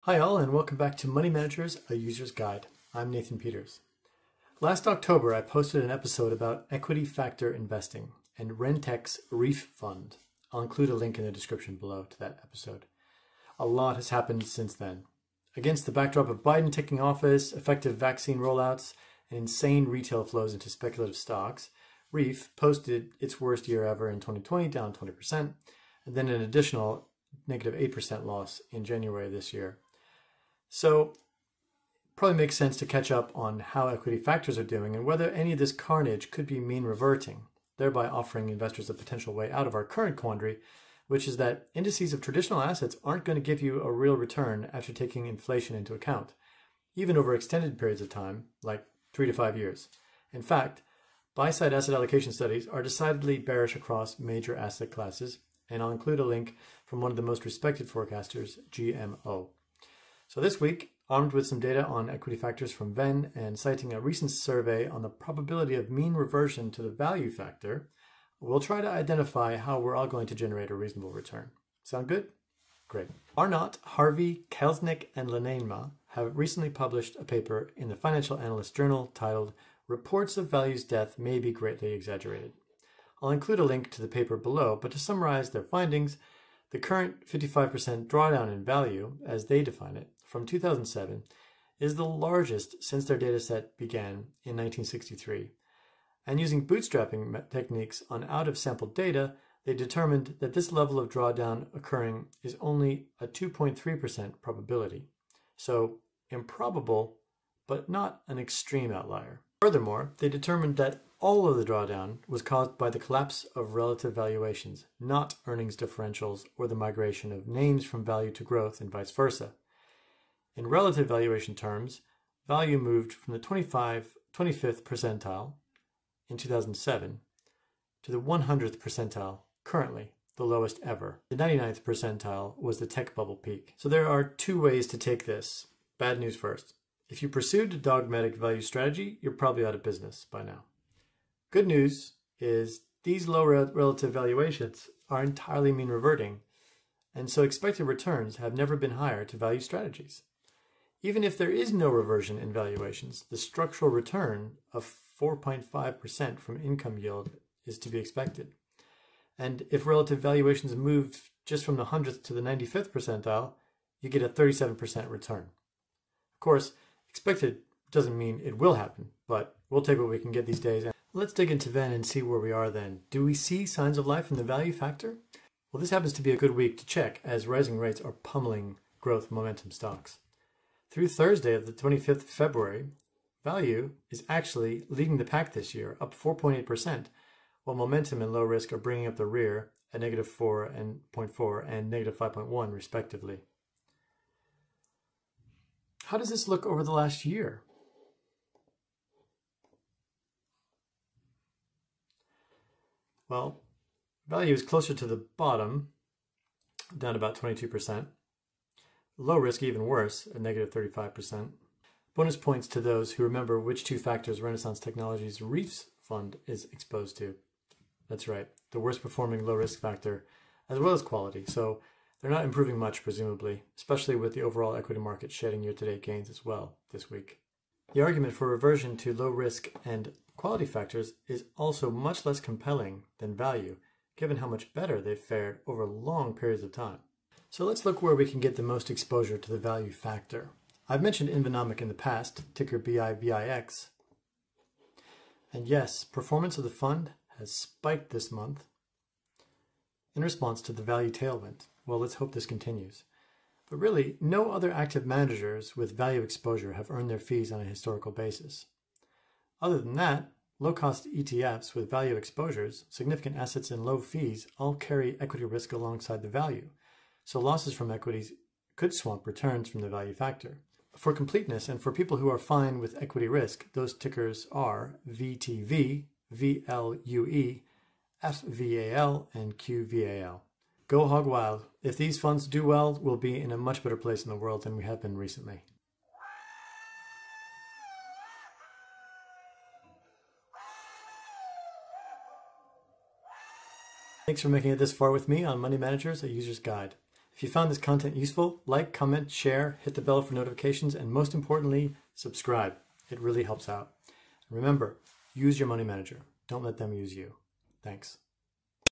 Hi all, and welcome back to Money Managers, a User's Guide. I'm Nathan Peters. Last October, I posted an episode about equity factor investing and Rentec's REEF fund. I'll include a link in the description below to that episode. A lot has happened since then. Against the backdrop of Biden taking office, effective vaccine rollouts, and insane retail flows into speculative stocks, REEF posted its worst year ever in 2020, down 20%, and then an additional negative 8% loss in January of this year. So probably makes sense to catch up on how equity factors are doing and whether any of this carnage could be mean reverting, thereby offering investors a potential way out of our current quandary, which is that indices of traditional assets aren't going to give you a real return after taking inflation into account, even over extended periods of time, like 3 to 5 years. In fact, buy-side asset allocation studies are decidedly bearish across major asset classes, and I'll include a link from one of the most respected forecasters, GMO. So this week, armed with some data on equity factors from Venn and citing a recent survey on the probability of mean reversion to the value factor, we'll try to identify how we're all going to generate a reasonable return. Sound good? Great. Arnott, Harvey, Kelsnick, and Lenema have recently published a paper in the Financial Analyst Journal titled Reports of Value's Death May Be Greatly Exaggerated. I'll include a link to the paper below, but to summarize their findings, the current 55% drawdown in value, as they define it, from 2007 is the largest since their dataset began in 1963. And using bootstrapping techniques on out-of-sample data, they determined that this level of drawdown occurring is only a 2.3% probability. So improbable, but not an extreme outlier. Furthermore, they determined that all of the drawdown was caused by the collapse of relative valuations, not earnings differentials or the migration of names from value to growth and vice versa. In relative valuation terms, value moved from the 25th percentile in 2007 to the 100th percentile currently, the lowest ever. The 99th percentile was the tech bubble peak. So there are two ways to take this. Bad news first. If you pursued a dogmatic value strategy, you're probably out of business by now. Good news is these low relative valuations are entirely mean reverting, and so expected returns have never been higher to value strategies. Even if there is no reversion in valuations, the structural return of 4.5% from income yield is to be expected. And if relative valuations move just from the 100th to the 95th percentile, you get a 37% return. Of course, expected doesn't mean it will happen, but we'll take what we can get these days. Let's dig into Venn and see where we are then. Do we see signs of life in the value factor? Well, this happens to be a good week to check as rising rates are pummeling growth momentum stocks. Through Thursday of the 25th of February, value is actually leading the pack this year, up 4.8%, while momentum and low risk are bringing up the rear at negative 4.4 and negative 5.1 respectively. How does this look over the last year? Well, value is closer to the bottom, down about 22%. Low risk even worse, at negative 35%. Bonus points to those who remember which two factors Renaissance Technologies' REEF fund is exposed to. That's right, the worst performing low risk factor, as well as quality. So they're not improving much, presumably, especially with the overall equity market shedding year-to-date gains as well this week. The argument for reversion to low risk and quality factors is also much less compelling than value, given how much better they've fared over long periods of time. So let's look where we can get the most exposure to the value factor. I've mentioned Invenomic in the past, ticker BIVIX. And yes, performance of the fund has spiked this month in response to the value tailwind. Well, let's hope this continues. But really, no other active managers with value exposure have earned their fees on a historical basis. Other than that, low-cost ETFs with value exposures, significant assets and low fees all carry equity risk alongside the value. So losses from equities could swamp returns from the value factor. For completeness and for people who are fine with equity risk, those tickers are VTV, VLUE, FVAL, and QVAL. Go hog wild. If these funds do well, we'll be in a much better place in the world than we have been recently. Thanks for making it this far with me on Money Managers, a User's Guide. If you found this content useful, like, comment, share, hit the bell for notifications, and most importantly, subscribe. It really helps out. Remember, use your money manager. Don't let them use you. Thanks.